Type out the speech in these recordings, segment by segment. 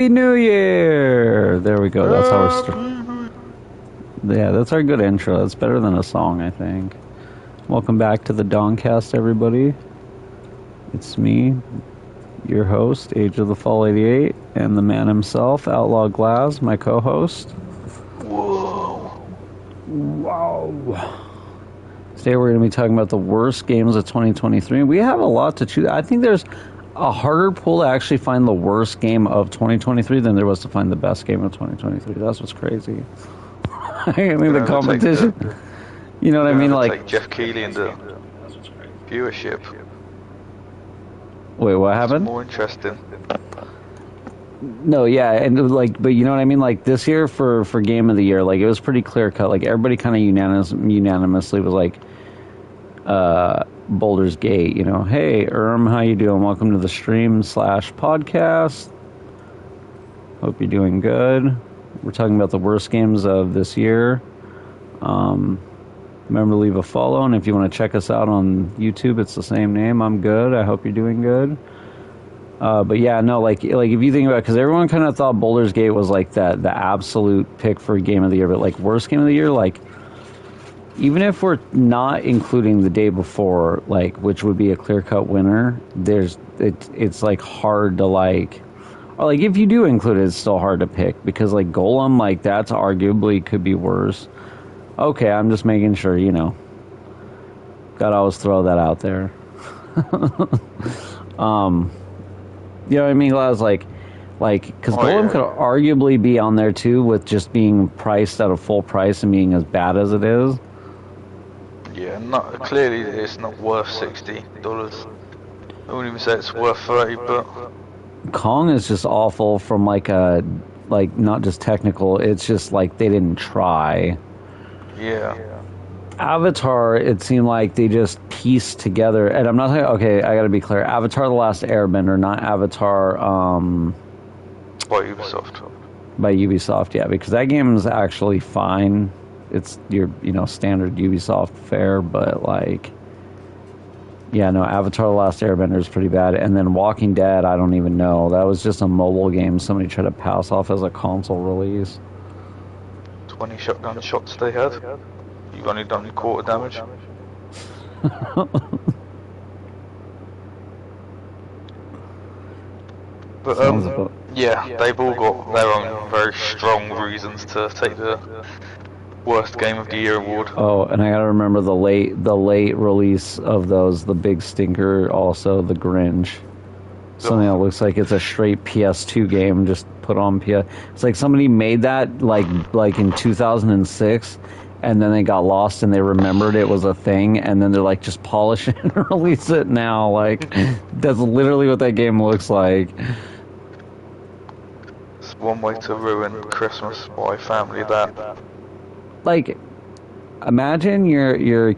Happy New Year! There we go. That's how yeah, that's our good intro. That's better than a song, I think. Welcome back to the DawnCast, everybody. It's me, your host, Age of the Fall 88, and the man himself, Outlaw Glass, my co-host. Whoa. Wow. Today we're going to be talking about the worst games of 2023. We have a lot to choose. I think there's a harder pool to actually find the worst game of 2023 than there was to find the best game of 2023. That's what's crazy. I mean, the competition. You know what I mean? Like Jeff Keighley and the viewership. Wait, what happened? More interesting. No, yeah, and like, but you know what I mean? Like this year for Game of the Year, like it was pretty clear cut. Like everybody kind of unanimously was like, Baldur's Gate. You know, hey, how you doing? Welcome to the stream/podcast. Hope you're doing good. We're talking about the worst games of this year. Remember to leave a follow, and if you want to check us out on YouTube, it's the same name. I'm good. I hope you're doing good. But yeah, no, like if you think about it, because everyone kind of thought Baldur's Gate was like the absolute pick for Game of the Year, but like worst Game of the Year, like even if we're not including the day before, like which would be a clear-cut winner, it's like hard to like, or like if you do include it, it's still hard to pick because like Golem, like that's arguably could be worse. Okay, I'm just making sure, you know. Gotta always throw that out there. You know what I mean? I was like, because Golem could arguably be on there too, with just being priced at a full price and being as bad as it is. Yeah, clearly it's not worth $60. I wouldn't even say it's worth 30, but Kong is just awful from like not just technical. It's just like they didn't try. Yeah. Avatar, it seemed like they just pieced together, and I'm not saying, okay, I gotta be clear, Avatar The Last Airbender, not Avatar, by Ubisoft. By Ubisoft, yeah, because that game is actually fine. It's your, standard Ubisoft fare, but like, yeah, no, Avatar The Last Airbender is pretty bad, and then Walking Dead, I don't even know. That was just a mobile game somebody tried to pass off as a console release. 20 shotgun shots they had. You've only done quarter damage. But yeah, they've all got their own very strong reasons to take the worst game of the year award. Oh, and I gotta remember the late release of those, the big stinker, also the Grinch. Something that looks like it's a straight PS2 game just put on PS. It's like somebody made that like in 2006. And then they got lost and they remembered it was a thing, and then they're like, just polish it and release it now. Like, that's literally what that game looks like. It's one way to ruin Christmas by family that. Like, imagine you're a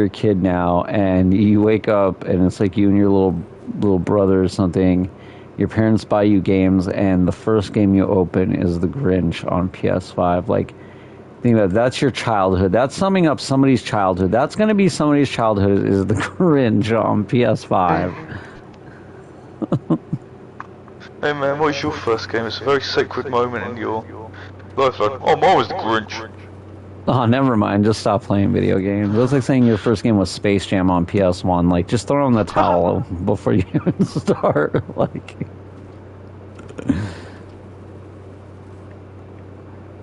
kid now, and you wake up, and it's like you and your little brother or something. Your parents buy you games, and the first game you open is The Grinch on PS5. Like, think about it, that's your childhood. That's summing up somebody's childhood. That's going to be somebody's childhood, is The Grinch on PS5. Hey man, what was your first game? It's a very sacred moment in your life. Like, oh, mine was The Grinch. Oh, never mind. Just stop playing video games. It's like saying your first game was Space Jam on PS1. Like, just throw in the towel before you even start. Like,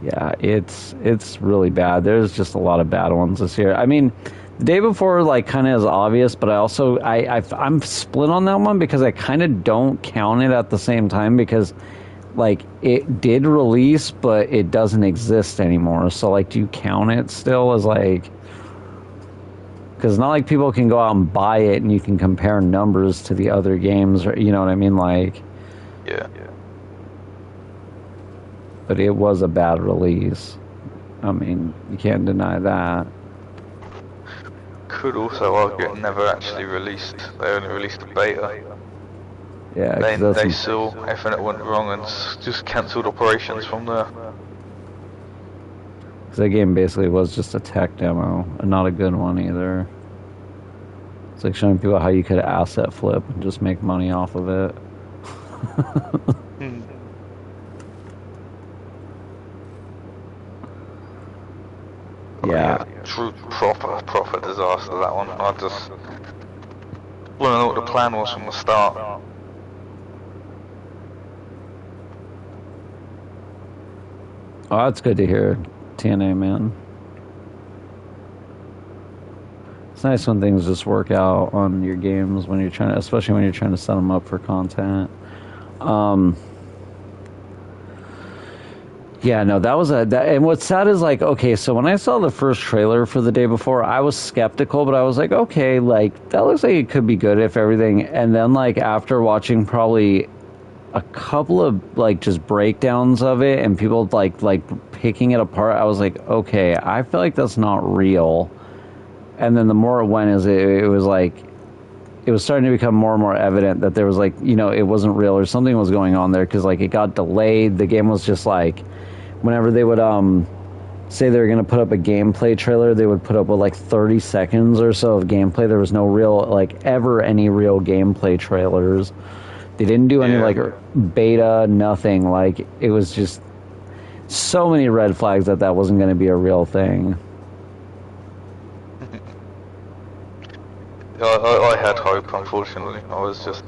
yeah, it's really bad. There's just a lot of bad ones this year. I mean, the day before, like, kind of is obvious, but I also I'm split on that one because I kind of don't count it at the same time because, like, it did release, but it doesn't exist anymore. So, like, do you count it still as, like... Because it's not like people can go out and buy it and you can compare numbers to the other games, or, you know what I mean? Like... Yeah. But it was a bad release. I mean, you can't deny that. Could also argue it never actually released. They only released a beta. Yeah, they saw everything that went wrong and just cancelled operations from there. Because that game basically was just a tech demo, and not a good one either. It's like showing people how you could asset flip and just make money off of it. Yeah. True, proper disaster, that one. I just want to know what the plan was from the start. Oh, that's good to hear, TNA, man. It's nice when things just work out on your games when you're trying to, especially when you're trying to set them up for content. Yeah, no, that was and what's sad is like, okay, so when I saw the first trailer for the day before, I was skeptical, but I was like, okay, like that looks like it could be good if everything. And then like after watching probably a couple of like just breakdowns of it and people like picking it apart, I was like, okay, I feel like that's not real. And then the more it went, it was like it was starting to become more and more evident that there was like, you know, it wasn't real or something was going on there because like it got delayed. The game was just like, whenever they would say they were going to put up a gameplay trailer, they would put up with like 30 seconds or so of gameplay. There was no real like ever any real gameplay trailers. They didn't do any like beta, nothing. Like it was just so many red flags that wasn't going to be a real thing. I had hope, unfortunately. I was just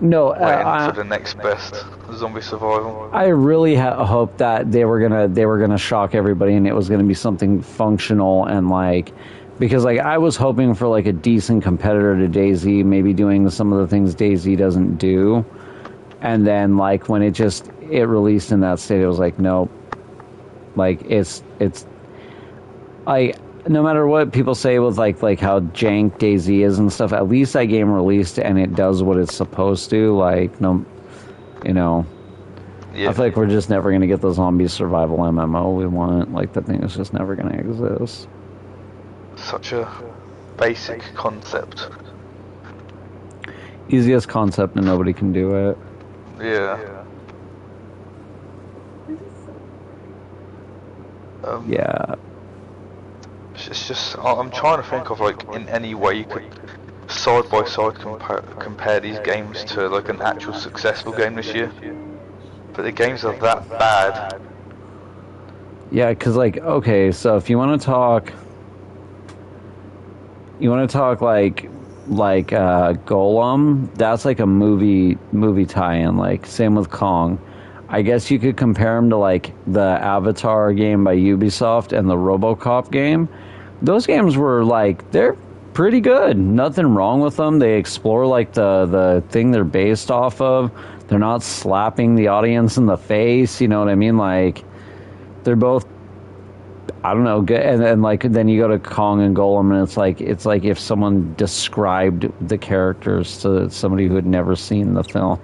waiting for the next best zombie survival. I really hoped that they were gonna shock everybody and it was gonna be something functional and like, because like I was hoping for like a decent competitor to DayZ, maybe doing some of the things DayZ doesn't do, and then like when it released in that state, it was like nope, like it's no matter what people say with like how jank DayZ is and stuff, at least that game released and it does what it's supposed to. Like no, you know, I feel like we're just never gonna get the zombie survival MMO we want. Like the thing is just never gonna exist. Such a basic concept. Easiest concept and nobody can do it. Yeah. Yeah. It's just, I'm trying to think of like in any way you could side by side compare these games to like an actual successful game this year. But the games are that bad. Yeah, because like, okay, so if you want to talk like Golem, that's like a movie tie-in. Like same with Kong. I guess you could compare them to like the Avatar game by Ubisoft and the RoboCop game. Those games were like, they're pretty good. Nothing wrong with them. They explore like the thing they're based off of. They're not slapping the audience in the face. You know what I mean? Like they're both, I don't know, good. And like then you go to Kong and Golem, and it's like if someone described the characters to somebody who had never seen the film.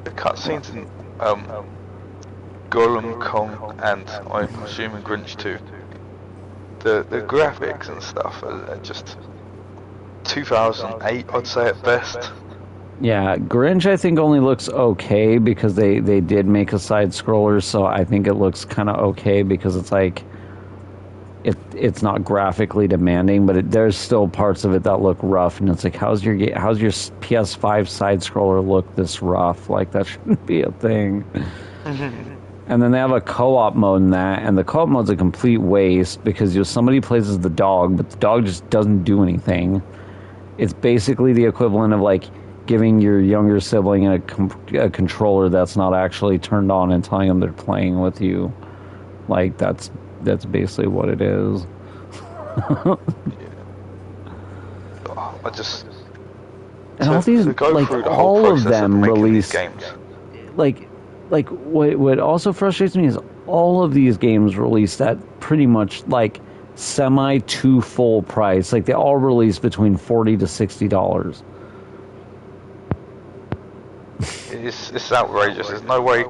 The cutscenes in Golem, Kong, and I'm assuming Grinch too. The graphics and stuff are just 2008, I'd say at best. Yeah, Grinch I think only looks okay because they did make a side scroller, so I think it looks kind of okay because it's like it's not graphically demanding, but there's still parts of it that look rough, and it's like how's your PS5 side scroller look this rough? Like that shouldn't be a thing. And then they have a co-op mode in that, and the co-op mode's a complete waste because somebody plays as the dog, but the dog just doesn't do anything. It's basically the equivalent of like giving your younger sibling a controller that's not actually turned on and telling them they're playing with you. Like that's basically what it is. I just and all these like all of them released games. Like what also frustrates me is all of these games released at pretty much like semi to full price. Like they all released between $40 to $60. It's outrageous. There's no way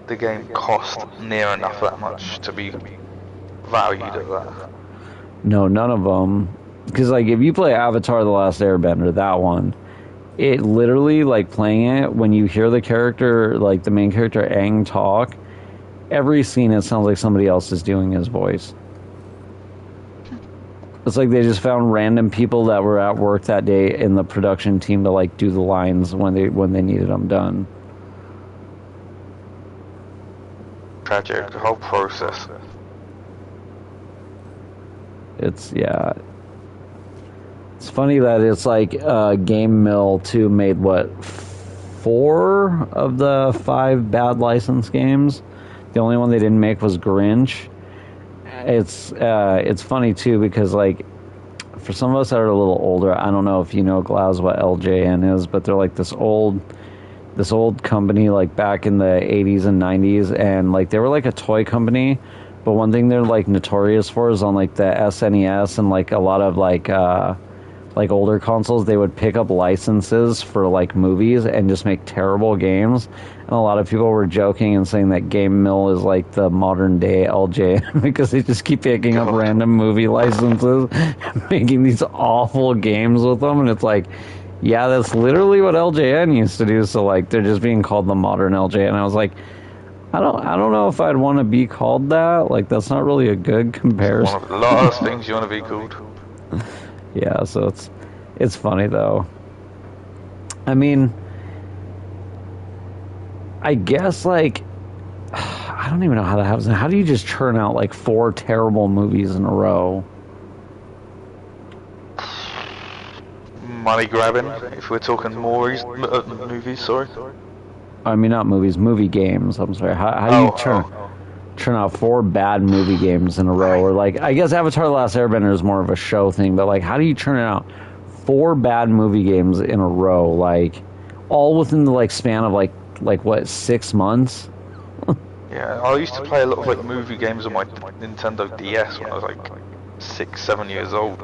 the game cost near enough that much to be valued at that. No, none of them. Because like if you play Avatar: The Last Airbender, that one, it literally like playing it when you hear the character, like the main character Aang talk, every scene it sounds like somebody else is doing his voice. It's like they just found random people that were at work that day in the production team to like do the lines when they needed them done. tragic, the whole process. It's It's funny that it's like Game Mill 2 made what 4 of the 5 bad license games. The only one they didn't make was Grinch. It's funny too because like for some of us that are a little older, I don't know if you know Glaz what LJN is, but they're like this old company like back in the 80s and 90s, and like they were like a toy company, but one thing they're like notorious for is on like the SNES and like a lot of like older consoles, they would pick up licenses for like movies and just make terrible games. And a lot of people were joking and saying that Game Mill is like the modern day LJ because they just keep picking up random movie licenses and making these awful games with them. And it's like, yeah, that's literally what LJN used to do. So like they're just being called the modern LJ. And I was like, I don't know if I'd want to be called that. Like that's not really a good comparison. One of the last things you want to be called. Yeah, so it's funny though. I mean, I guess like I don't even know how that happens. How do you just churn out like 4 terrible movies in a row? Money grabbing, if we're talking movies, sorry. I mean, not movies, movie games. I'm sorry. How do you churn out 4 bad movie games in a row? Or like, I guess Avatar: The Last Airbender is more of a show thing, but like, how do you churn out 4 bad movie games in a row? Like, all within the like span of like what, 6 months? Yeah, I used to play a lot of like movie games on my Nintendo DS when I was like 6, 7 years old.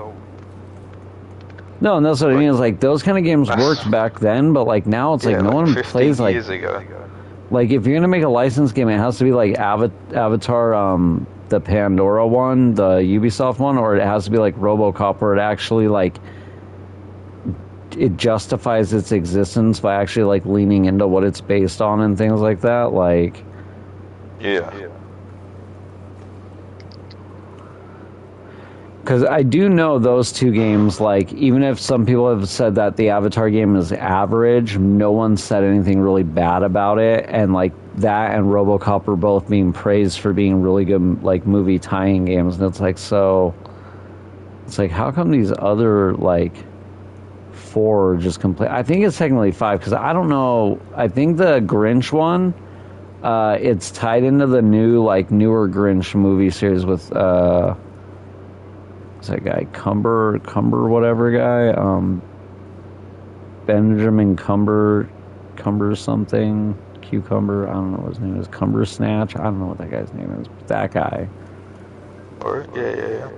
No, and that's what I mean. Is like those kind of games worked back then, but like now it's like no one plays like. 15 years ago. Like, if you're gonna make a licensed game, it has to be like Avatar, the Pandora one, the Ubisoft one, or it has to be like RoboCop, where it actually like it justifies its existence by actually like leaning into what it's based on and things like that. Like, yeah. because I do know those 2 games, like, even if some people have said that the Avatar game is average, no one said anything really bad about it. And, like, that and RoboCop are both being praised for being really good, like, movie tie-in games. And it's like, so... It's like, how come these other, like, 4 just complete... I think it's technically 5, because I don't know... I think the Grinch one, it's tied into the new, like, newer Grinch movie series with, what's that guy? Cumber whatever guy? Benjamin Cumber something. Cucumber. I don't know what his name is. Cumber Snatch. I don't know what that guy's name is. That guy. Yeah.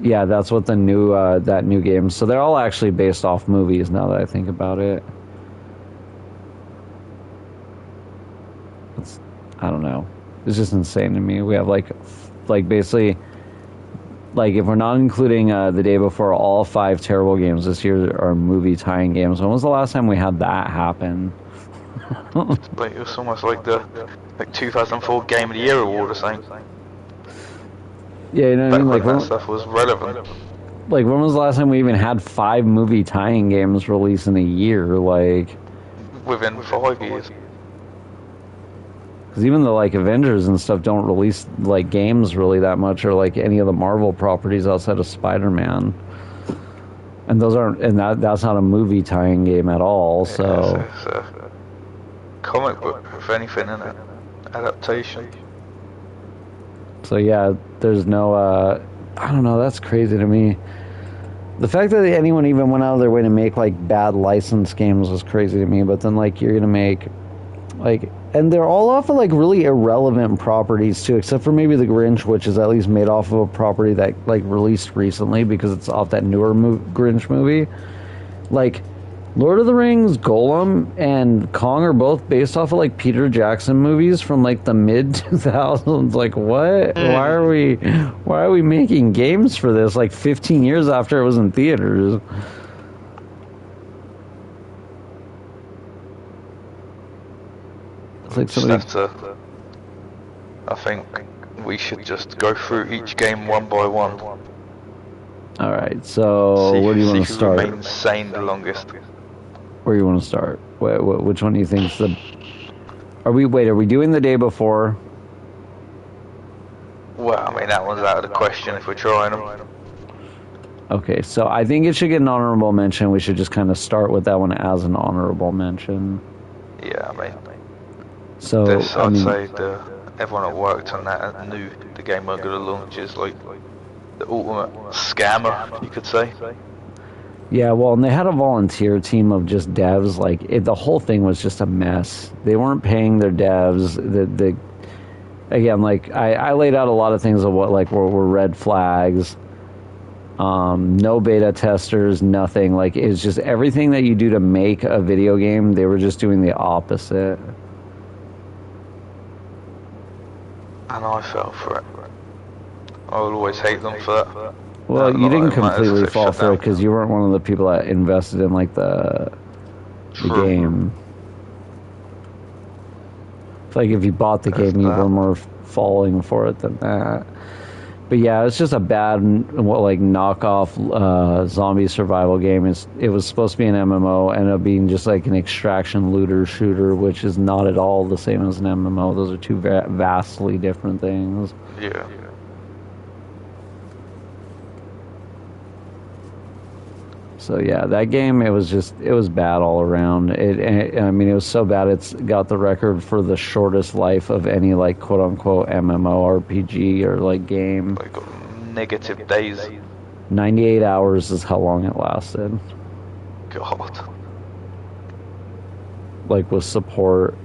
Yeah, that's what the new that new game. So they're all actually based off movies now that I think about it. I don't know. It's just insane to me. We have like basically, like, if we're not including the day before, all 5 terrible games this year are movie tying games. When was the last time we had that happen? Like, it was almost like the 2004 Game of the Year award or something. Yeah, you know what I mean? Like, that stuff was relevant. Like, when was the last time we even had 5 movie tying games released in a year? Like, within 5 years. Because even the like Avengers and stuff don't release like games really that much, or like any of the Marvel properties outside of Spider-Man. And those aren't, and that's not a movie tying game at all. So it's a comic book, if anything, in it, adaptation. So yeah, there's no. I don't know. That's crazy to me. The fact that anyone even went out of their way to make like bad licensed games was crazy to me. But then like you're gonna make like. And they're all off of, like, really irrelevant properties, too, except for maybe The Grinch, which is at least made off of a property that, like, released recently because it's off that newer Grinch movie. Like, Lord of the Rings, Golem, and Kong are both based off of, like, Peter Jackson movies from, like, the mid-2000s. Like, what? Why are we making games for this, like, 15 years after it was in theaters? Like I think we should just go through each game one by one. Alright, so where do you want to start? Remain sane the longest. Where do you want to start? Which one do you think is the... Are we doing the day before? Well, I mean, that one's out of the question if we're trying them. Okay, so I think it should get an honorable mention. We should just kind of start with that one as an honorable mention. Yeah, I mean, so I'd say everyone that worked on that knew the game weren't going to launch is like the ultimate scammer, you could say. Yeah, well, and they had a volunteer team of just devs. Like, the whole thing was just a mess. They weren't paying their devs. Again, like, I laid out a lot of things of what, like, were red flags. No beta testers, nothing. Like, it's just everything that you do to make a video game, they were just doing the opposite. And I fell for it. I will always hate them for that. Well, you didn't completely fall for it because you weren't one of the people that invested in, like, the game. It's like if you bought the game, you were more falling for it than that. But yeah, it's just a bad, like, knockoff zombie survival game. It was supposed to be an MMO, ended up being just like an extraction looter shooter, which is not at all the same as an MMO. Those are two vastly different things. Yeah. So yeah, that game, it was bad all around. I mean, it was so bad it's got the record for the shortest life of any, like, quote unquote MMORPG or, like, game. Like, negative days. 98 hours is how long it lasted. God. Like, with support.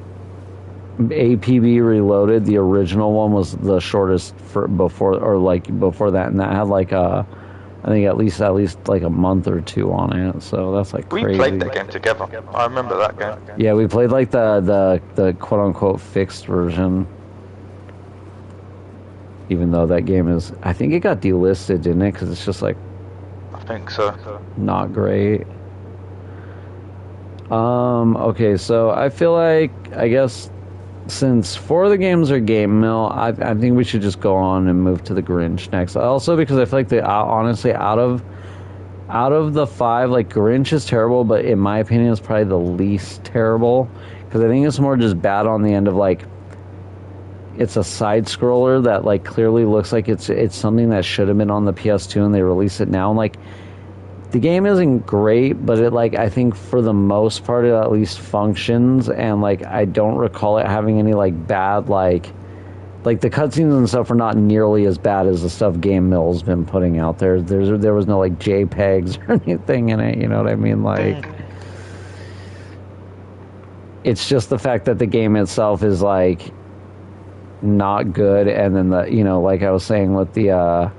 APB Reloaded, the original one, was the shortest before that, and that had like I think at least like a month or two on it, so that's like crazy. We played that game together. I remember that game. Yeah, we played like the quote unquote fixed version. Even though that game is, I think it got delisted, didn't it? Because it's just like, I think so. Not great. Okay, so I feel like, I guess, since 4 of the games are Game Mill, I think we should just go on and move to the Grinch next. Also, because I feel like honestly, out of the 5, like, Grinch is terrible, but in my opinion, it's probably the least terrible. Because I think it's more just bad on the end of, like, it's a side scroller that, like, clearly looks like it's something that should have been on the PS2 and they release it now. And, like, the game isn't great, but it, like, I think for the most part it at least functions, and, like, I don't recall it having any, like, bad, like the cutscenes and stuff are not nearly as bad as the stuff Game Mill's been putting out there. There was no, like, JPEGs or anything in it, you know what I mean? Like, it's just the fact that the game itself is, like, not good, and then the, you know, like I was saying with the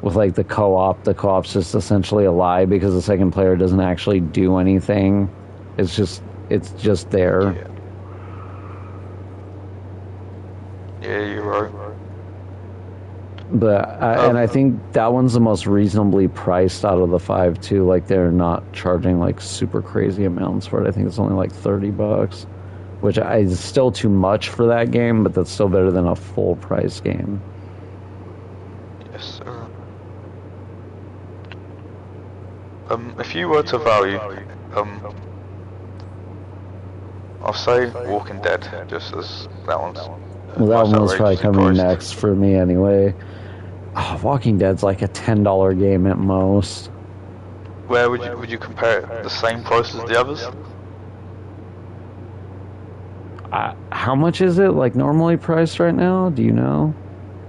the co-op's just essentially a lie because the second player doesn't actually do anything. It's just there. Yeah, you're right. But and I think that one's the most reasonably priced out of the 5 too. Like, they're not charging, like, super crazy amounts for it. I think it's only like $30, which is still too much for that game, but that's still better than a full price game. Yes, sir. If you were to value, I'll say Walking Dead, just as that one's. Well, that one was probably coming next for me anyway. Oh, Walking Dead's like a $10 game at most. Where would you compare it? The same price as the others? How much is it, like, normally priced right now? Do you know?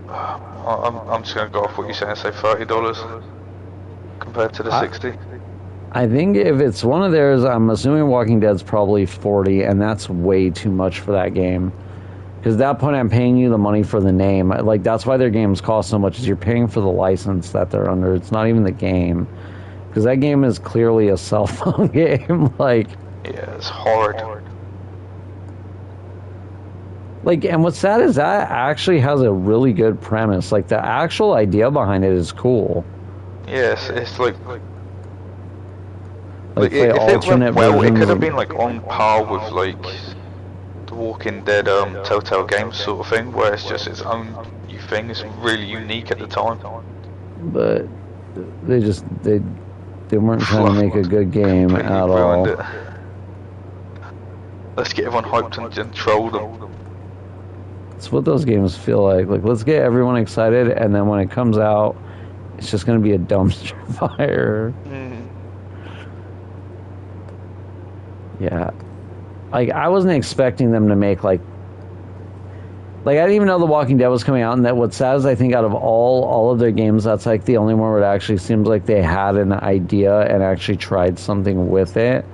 I'm just gonna go off what you're saying. Say $30 compared to the 60. I think if it's one of theirs, I'm assuming Walking Dead's probably 40, and that's way too much for that game. Because at that point, I'm paying you the money for the name. Like, that's why their games cost so much, is you're paying for the license that they're under. It's not even the game. Because that game is clearly a cell phone game. Like, yeah, it's hard. Like, and what's sad is that actually has a really good premise. Like, the actual idea behind it is cool. Yes, it's like if it went well, it could have been, like, on par with, like, the Walking Dead Telltale Games sort of thing, where it's just its own new thing. It's really unique at the time. But they weren't trying to make a good game at all. Let's get everyone hyped and troll them. It's what those games feel like. Like, let's get everyone excited, and then when it comes out, it's just going to be a dumpster fire. Yeah. Like, I wasn't expecting them to make, like, I didn't even know The Walking Dead was coming out, and that what's sad is I think out of all of their games, that's, like, the only one where it actually seems like they had an idea and actually tried something with it,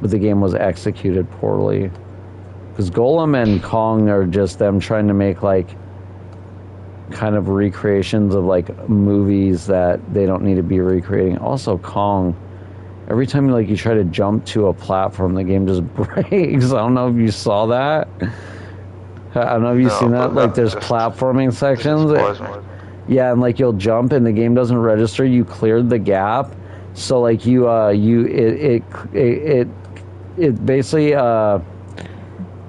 but the game was executed poorly. Because Golem and Kong are just them trying to make, like, kind of recreations of, like, movies that they don't need to be recreating. Also, Kong, every time, like, you try to jump to a platform, the game just breaks. I don't know if you saw that. I don't know if you've seen that. Like, there's platforming sections. Yeah, and, like, you'll jump and the game doesn't register. You cleared the gap. So, like, it basically,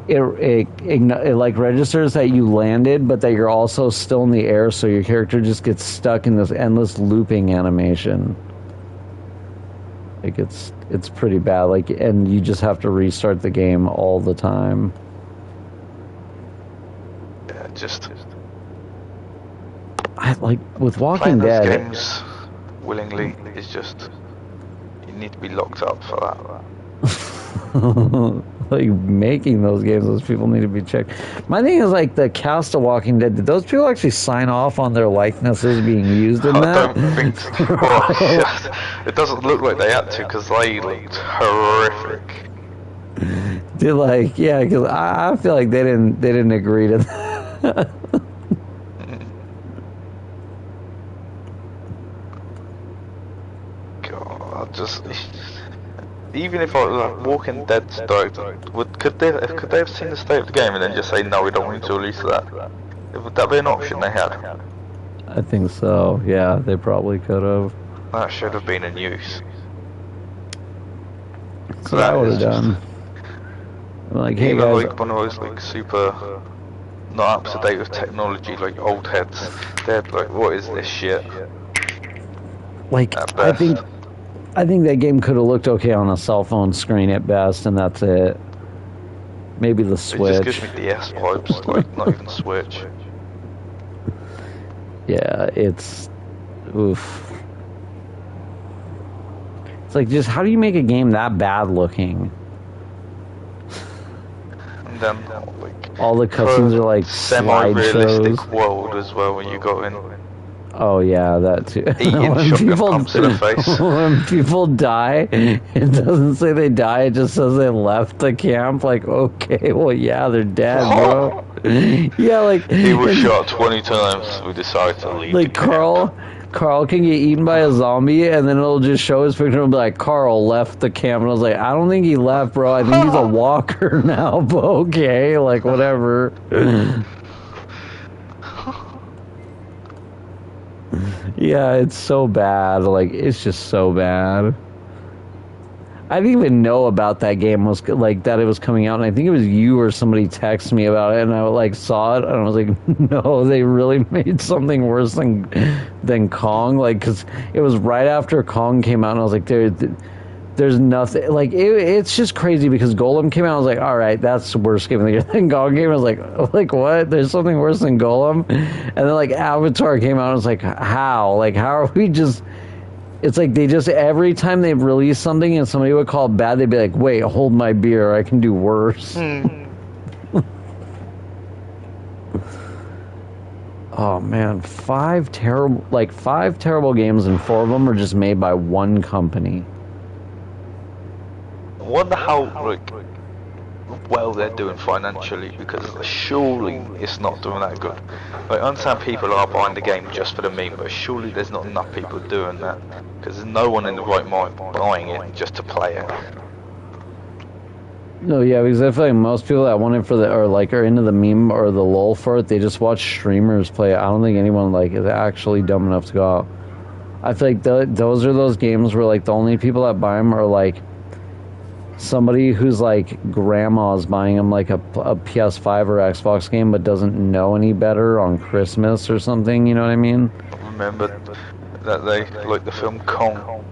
it like registers that you landed, but that you're also still in the air, so your character just gets stuck in this endless looping animation. Like, it's pretty bad. Like, and you just have to restart the game all the time. Yeah, just I like with Walking Dead. Playing those games willingly is just, you need to be locked up for that. Like, making those games, those people need to be checked. My thing is, like, the cast of Walking Dead, did those people actually sign off on their likenesses being used in that? I don't think so. Oh, it doesn't look like they had to, because they looked horrific. They're like, yeah, because I feel like they didn't agree to that. God, even if like Walking Dead director, could they have seen the state of the game and then just say no, we don't want to release that? Would that be an option they had? I think so. Yeah, they probably could have. That should have been in use. So that would have done. I'm like, hey even guys, like one of those like super not up to date with technology, like old heads, they're like, what is this shit? Like, I think that game could have looked okay on a cell phone screen at best, and that's it. Maybe the Switch. It just gives me DS vibes, like not even Switch. Yeah, it's oof. It's like, just how do you make a game that bad looking? And then like all the cutscenes are like semi-realistic world as well when you go in. Oh yeah, that too. When people die, it doesn't say they die, it just says they left the camp. Like, okay, well yeah, they're dead, bro. Yeah, like he was shot 20 times. We decided to leave. Like Carl can get eaten by a zombie, and then it'll just show his picture and be like, Carl left the camp. And I was like, I don't think he left, bro. I think he's a walker now, but okay, like, whatever. Yeah, it's so bad. Like, it's just so bad. I didn't even know about that game, was like that it was coming out, and I think it was you or somebody texted me about it, and I like saw it, and I was like, no, they really made something worse than Kong, like, because it was right after Kong came out, and I was like, there's nothing, like, it's just crazy, because Golem came out, I was like, all right, that's the worst game of the year. Then Kong came out, I was like, what? There's something worse than Golem? And then, like, Avatar came out, I was like, how? Like, how are we just... It's like they just, every time they release something and somebody would call it bad, they'd be like, wait, hold my beer, I can do worse. Oh man, 5 terrible games, and 4 of them are just made by one company. I wonder how well they're doing financially, because surely it's not doing that good. Like, I understand people are buying the game just for the meme, but surely there's not enough people doing that, because there's no one in the right mind buying it just to play it. No, yeah, because I feel like most people that want it for are into the meme or the lol for it, they just watch streamers play it. I don't think anyone like is actually dumb enough to go out. I feel like those are those games where like the only people that buy them are like somebody who's like grandma's buying them like a PS5 or Xbox game but doesn't know any better on Christmas or something, you know what I mean? I remember that they like the film Kong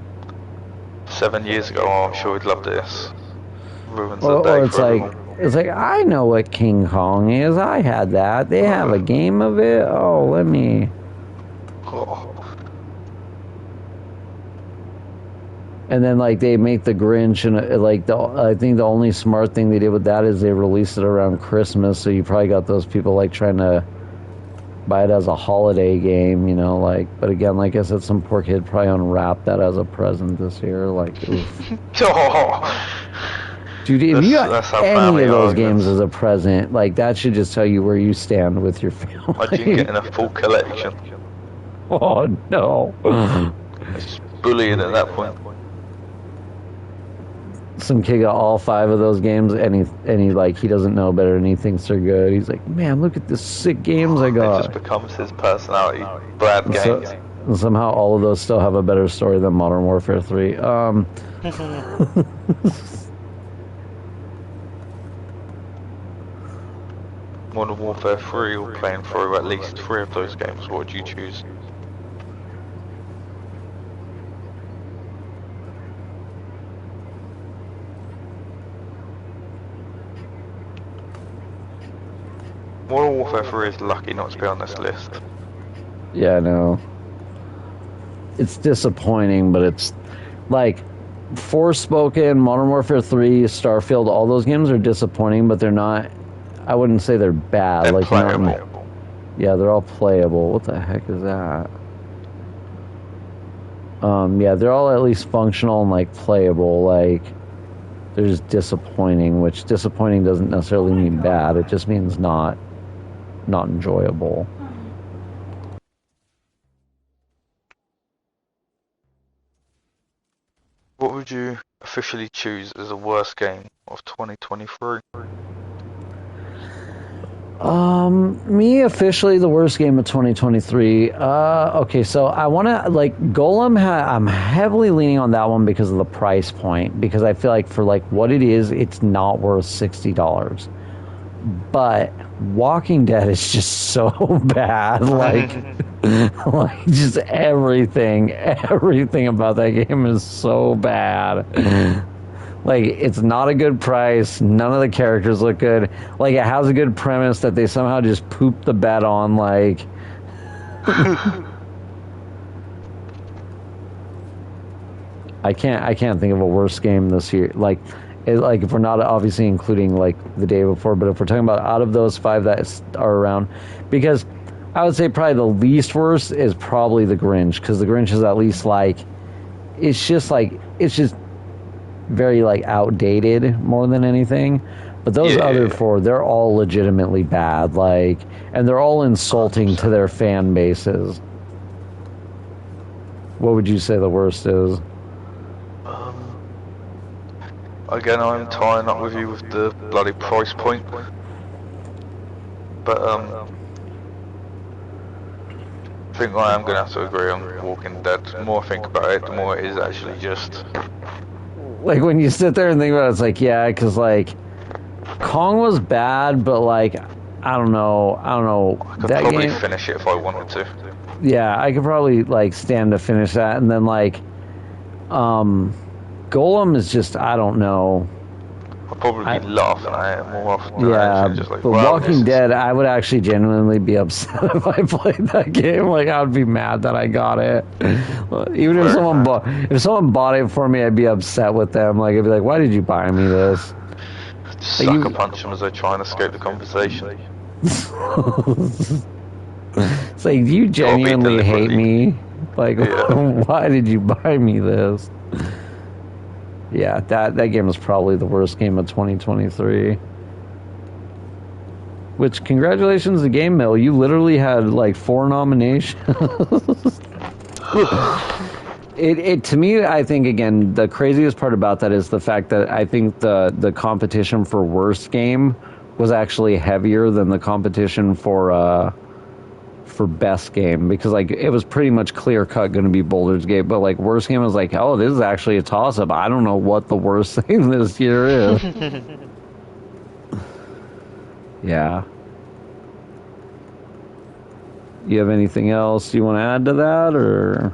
7 years ago. Oh, I'm sure we'd love this. Ruins the day for everyone. It's like, I know what King Kong is. I had that. They have a game of it. Oh, let me. Oh. And then like they make the Grinch, and like I think the only smart thing they did with that is they released it around Christmas. So you probably got those people like trying to buy it as a holiday game, you know, like. But again, like I said, some poor kid probably unwrapped that as a present this year. Like, oof. Dude, if you got any of those games as a present, like that should just tell you where you stand with your family. I didn't get in a full collection. Oh no! It's bullying at that point. Some kid got all 5 of those games, and he like he doesn't know better, and he thinks they're good. He's like, man, look at the sick games I got. It just becomes his personality. Bad games. And somehow all of those still have a better story than Modern Warfare 3. Modern Warfare 3 or playing through at least 3 of those games, what would you choose? Modern Warfare 3 is lucky not to be on this list. Yeah, I know. It's disappointing, but it's like Forspoken, Modern Warfare 3, Starfield, all those games are disappointing, but they're not. I wouldn't say they're bad. They're like playable. Yeah, they're all playable. What the heck is that? Yeah, they're all at least functional and like playable. Like, they're just disappointing, which disappointing doesn't necessarily mean bad. It just means not enjoyable. What would you officially choose as the worst game of 2023? Me officially the worst game of 2023. Okay, so I want to like Golem. I'm heavily leaning on that one because of the price point. Because I feel like for like what it is, it's not worth $60. But Walking Dead is just so bad. Like, like just everything about that game is so bad. Like, it's not a good price. None of the characters look good. Like, it has a good premise that they somehow just pooped the bed on. Like, I can't think of a worse game this year. Like if we're not obviously including like the day before, but if we're talking about out of those 5 that are around, because I would say probably the least worst is probably the Grinch, because the Grinch is at least like it's just very like outdated more than anything. But those other 4, they're all legitimately bad, like, and they're all insulting to their fan bases. What would you say the worst is? Again, I'm tying up with you with the bloody price point. But I think I am going to have to agree on Walking Dead. The more I think about it, the more it is actually just... Like, when you sit there and think about it, it's like, yeah, because, like, Kong was bad, but, like, I don't know. I could that probably game, finish it if I wanted to. Yeah, I could probably, like, stand to finish that, and then, like, Golem is just, I don't know. I'll probably be laughing at it more often. Yeah, just like, but wow, Walking Dead, I would actually genuinely be upset if I played that game. Like, I would be mad that I got it. Even if someone bought it for me, I'd be upset with them. Like, I'd be like, why did you buy me this? Sucker punch them as they try and escape the conversation. It's like, do you genuinely hate me? Like, why did you buy me this? Yeah, that game is probably the worst game of 2023. Which, congratulations to Game Mill. You literally had like 4 nominations. It to me, I think, again, the craziest part about that is the fact that I think the competition for worst game was actually heavier than the competition for best game, because like it was pretty much clear cut going to be Baldur's Gate, but like worst game was like, oh, this is actually a toss up. I don't know what the worst thing this year is. Yeah. You have anything else you want to add to that, or?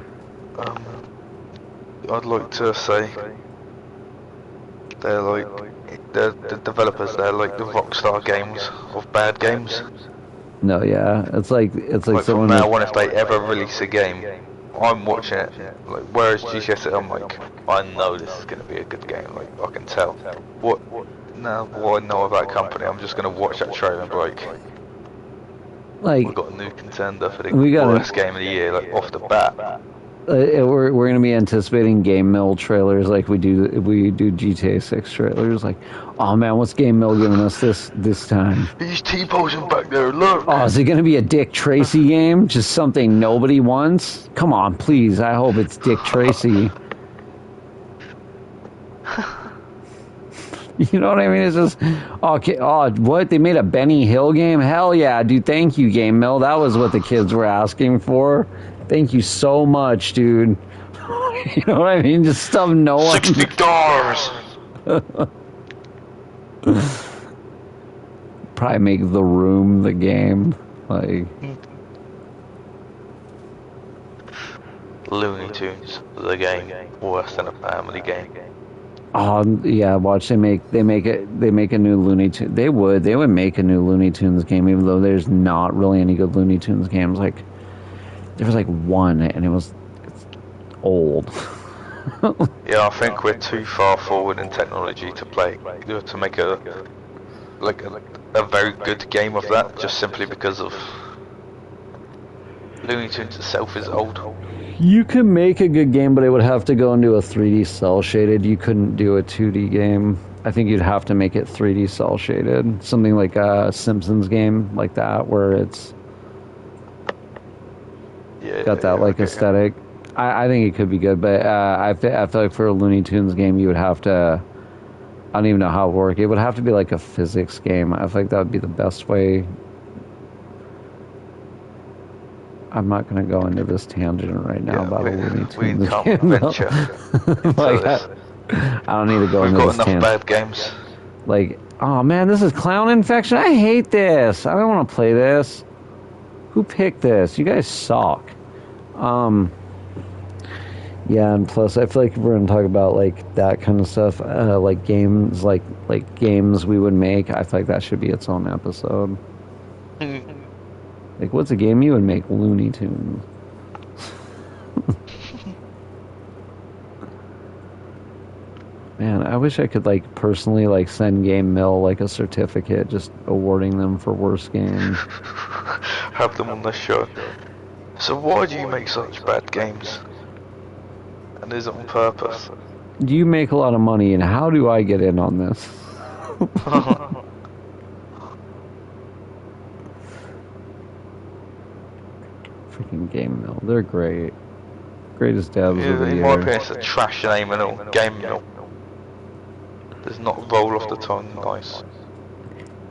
I'd like to say they're like the developers there, like the Rockstar Games of bad games. No, yeah, it's like Like from someone now on, if they ever release a game, I'm watching it. Like, whereas GTS, I'm like, I know this is gonna be a good game. Like, I can tell. What I know about company, I'm just gonna watch that trailer and be like, we've got a new contender for the worst game of the year, like off the bat. We're gonna be anticipating Game Mill trailers like we do GTA 6 trailers. Like, oh man, what's Game Mill giving us this time? He's T-posing back there. Look. Oh, is it gonna be a Dick Tracy game? Just something nobody wants? Come on, please. I hope it's Dick Tracy. You know what I mean? It's just, okay. Oh, what? They made a Benny Hill game? Hell yeah, dude. Thank you, Game Mill. That was what the kids were asking for. Thank you so much, dude. You know what I mean? Just stuff no one. $60. Probably make The Room the game. Like. Looney Tunes the game. Worse than a family game. Oh yeah, watch they make a new Looney Tunes. They would make a new Looney Tunes game, even though there's not really any good Looney Tunes games. Like there was like one, and it's old. Yeah, I think we're too far forward in technology to make a very good game of that, just simply because of Looney Tunes itself is old. You can make a good game, but it would have to go into a 3D cell shaded. You couldn't do a 2D game. I think you'd have to make it 3D cell shaded. Something like a Simpsons game like that, where it's got that aesthetic. I think it could be good, but I feel like for a Looney Tunes game, you would have to. I don't even know how it would work. It would have to be like a physics game. I feel like that would be the best way. I'm not going to go into this tangent right now about a Looney Tunes game. We can't venture like, I don't need to go into this tangent. We've got enough bad games. Like, oh man, this is Clown Infection. I hate this. I don't want to play this. Who picked this? You guys suck. Yeah, and plus I feel like if we're going to talk about like that kind of stuff, like games, like games we would make, I feel like that should be its own episode. Like, what's a game you would make? Looney Tunes. Man, I wish I could, like, personally, like, send Game Mill, like, a certificate just awarding them for worst game. Have them on the show. So why do you make such bad games? And is it on purpose? Do you make a lot of money, and how do I get in on this? Freaking Game Mill. They're great. Greatest devs of the year. In my opinion, it's a trash name and all. Game Mill. Does not roll off the tongue nice.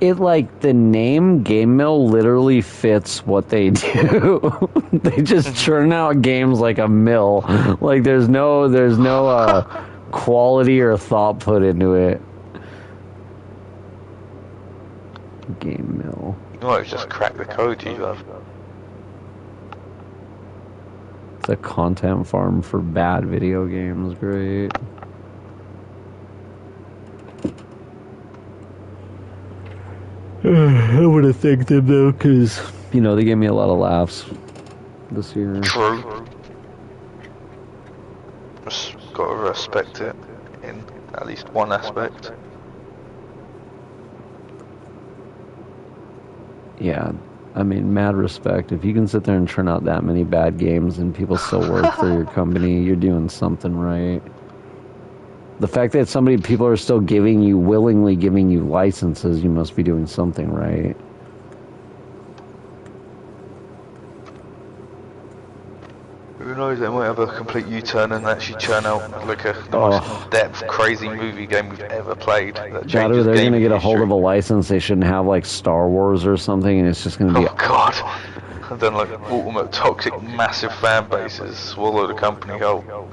It, like, the name Game Mill literally fits what they do. They just churn out games like a mill. Like, there's no quality or thought put into it. Game Mill. You might just crack the code you have. It's a content farm for bad video games. Great. I want to thank them though, because you know they gave me a lot of laughs this year. True. Just gotta respect it in at least one aspect. Yeah, I mean, mad respect. If you can sit there and turn out that many bad games and people still work for your company, you're doing something right. The fact that people are still willingly giving you licenses, you must be doing something right. Who knows, they might have a complete U-turn and actually churn out like the most in-depth, crazy movie game we've ever played. That changes they're going to get a history. hold of a license they shouldn't have, like Star Wars or something, and it's just going to be... Oh, God. And then, like, ultimate toxic, massive fan bases swallow the company whole.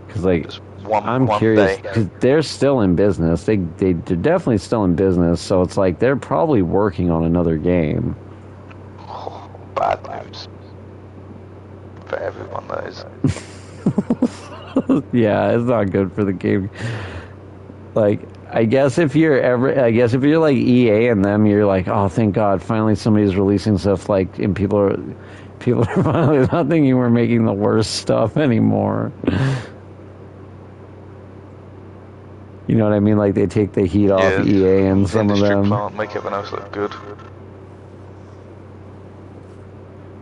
Because, like, I'm curious, because they're still in business. They're definitely still in business, so it's like they're probably working on another game. Oh, bad news. For everyone, that is. Yeah, it's not good for the game. Like, I guess if you're like EA and them, you're like, oh, thank God, finally somebody's releasing stuff. Like, and people are finally not thinking we're making the worst stuff anymore. You know what I mean? Like, they take the heat off EA and some of them. Plant, make everyone else look good.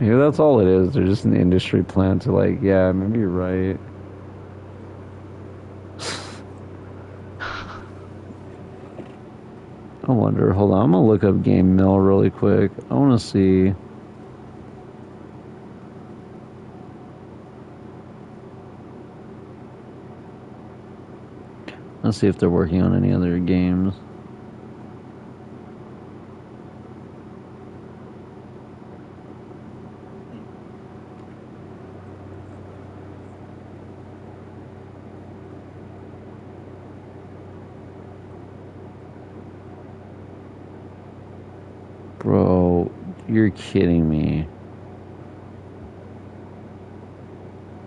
Maybe that's all it is. They're just an industry plant to, like, yeah, maybe you're right. I wonder. Hold on, I'm gonna look up Game Mill really quick. I want to see. Let's see if they're working on any other games. Bro, you're kidding me.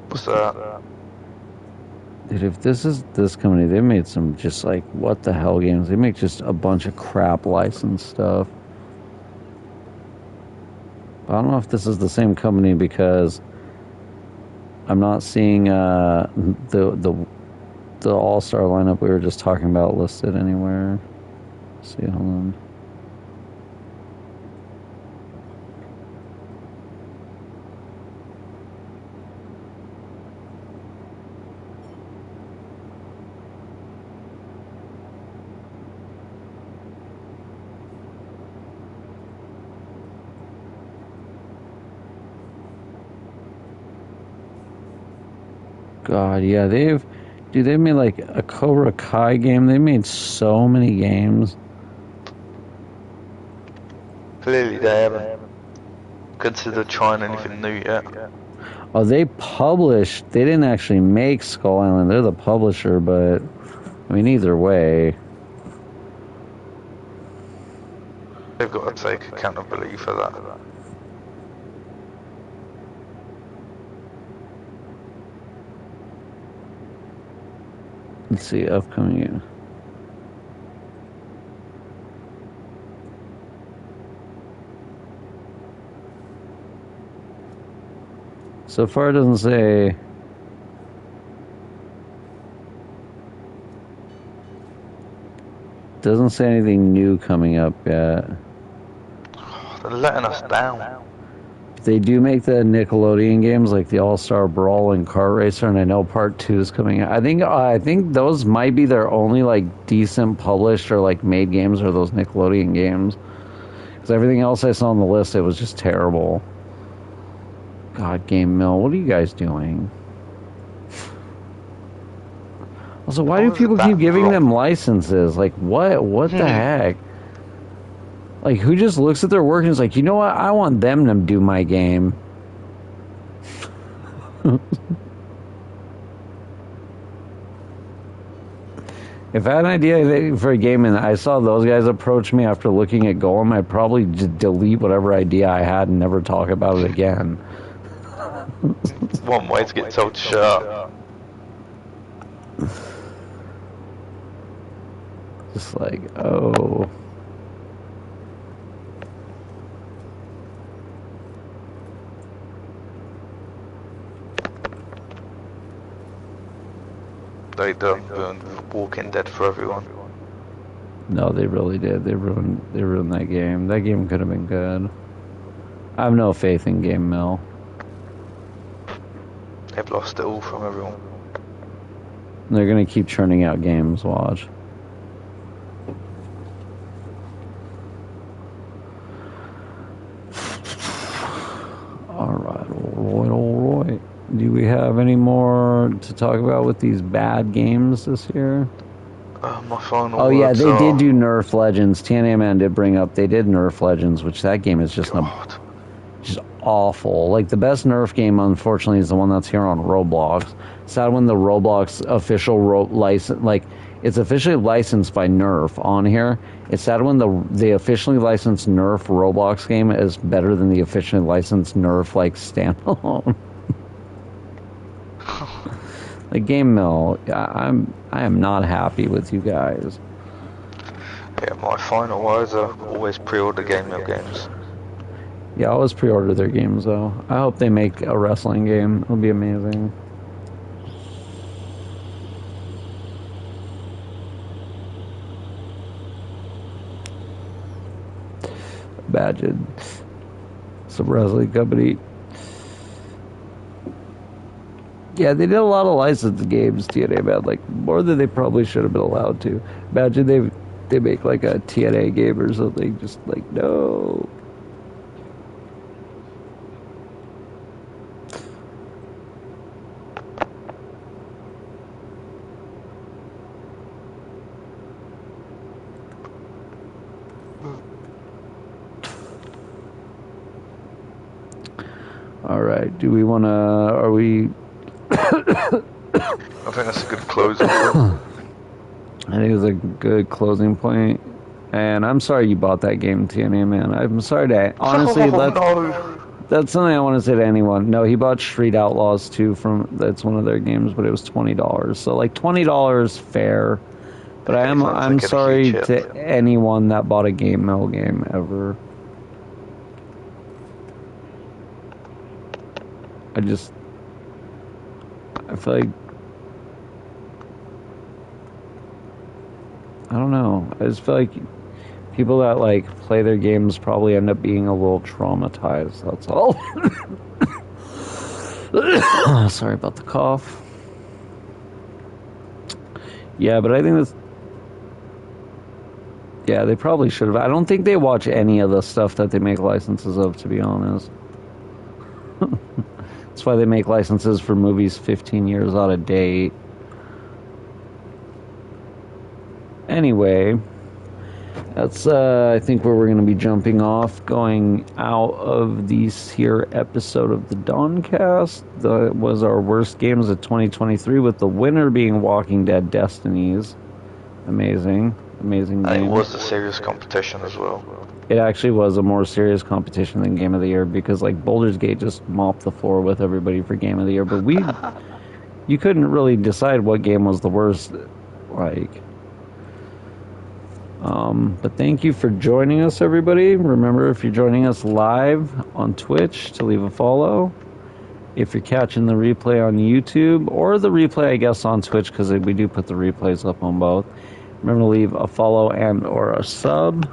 What's that? Dude, if this is this company, they made some just like, what the hell games. They make just a bunch of crap licensed stuff. I don't know if this is the same company because I'm not seeing the all-star lineup we were just talking about listed anywhere. Let's see, hold on. God, yeah, they've made like a Cobra Kai game. They made so many games. Clearly they haven't considered trying anything new yet. Oh, they published. They didn't actually make Skull Island. They're the publisher, but I mean, either way, They've got to take accountability for that. let's see, upcoming. So far, it doesn't say. Doesn't say anything new coming up yet. They're letting us down. They do make the Nickelodeon games like the All-Star Brawl and Kart Racer, and I know Part 2 is coming out. I think those might be their only like decent published or like made games are those Nickelodeon games. Because everything else I saw on the list, it was just terrible. God, Game Mill, what are you guys doing? Also, why do people keep giving them licenses? Like, what the heck? Like, who just looks at their work and is like, you know what? I want them to do my game. If I had an idea for a game and I saw those guys approach me after looking at Golem, I'd probably just delete whatever idea I had and never talk about it again. One way to get told to shut up. Just like, oh. They done ruined Walking Dead for everyone. No, they really did. They ruined that game. That game could have been good. I have no faith in Game Mill. They've lost it all from everyone. They're gonna keep churning out games, watch. All right. Do we have any more to talk about with these bad games this year? My final Oh yeah, they words did do Nerf Legends. TNA Man did bring up they did Nerf Legends, which that game is just just awful. Like the best Nerf game, unfortunately, is the one that's here on Roblox. Sad when the Roblox official license, like it's officially licensed by Nerf on here. It's sad when the officially licensed Nerf Roblox game is better than the officially licensed Nerf like standalone. Like Game Mill, I am not happy with you guys. Yeah, my final words are always pre-order Game Mill games. Yeah, I always pre-order their games though. I hope they make a wrestling game. It'll be amazing. Imagine some wrestling company. Yeah, they did a lot of licensed games, TNA, man. Like, more than they probably should have been allowed to. Imagine they make like a TNA game or something. Just like, no. All right. Do we want to? Are we? I think that's a good closing point. I think it's a good closing point. And I'm sorry you bought that game, TNA, man. I'm sorry to honestly. That's something I want to say to anyone. No, he bought Street Outlaws 2 from. That's one of their games, but it was $20. So like $20 fair. But I'm sorry to anyone that bought a Game Mill game ever. I feel like, I don't know. I just feel like people that like play their games probably end up being a little traumatized. That's all. Sorry about the cough. Yeah, but I think that's. Yeah, they probably should have. I don't think they watch any of the stuff that they make licenses of, to be honest. That's why they make licenses for movies 15 years out of date. Anyway, that's I think where we're going to be jumping off, going out of this here episode of the DawnCast. That was our worst games of 2023, with the winner being Walking Dead Destinies. Amazing game. And it was a serious competition as well. It actually was a more serious competition than Game of the Year, because like Baldur's Gate just mopped the floor with everybody for Game of the Year, but you couldn't really decide what game was the worst, like. But thank you for joining us, everybody. Remember, if you're joining us live on Twitch, to leave a follow. If you're catching the replay on YouTube, or the replay, I guess, on Twitch, because we do put the replays up on both, remember to leave a follow and or a sub.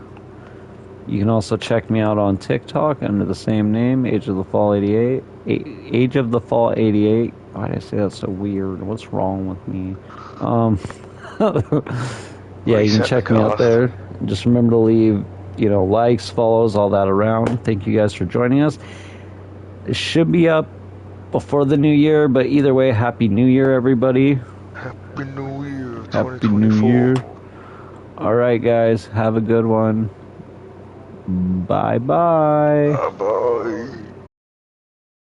You can also check me out on TikTok under the same name, Age of the Fall 88. Age of the Fall 88. Why did I say that so weird? What's wrong with me? Yeah, you can check me out there. Just remember to leave, likes, follows, all that around. Thank you guys for joining us. It should be up before the new year, but either way, Happy New Year, everybody. Happy New Year, 2024. Happy New Year. All right, guys. Have a good one. Bye-bye. Bye-bye.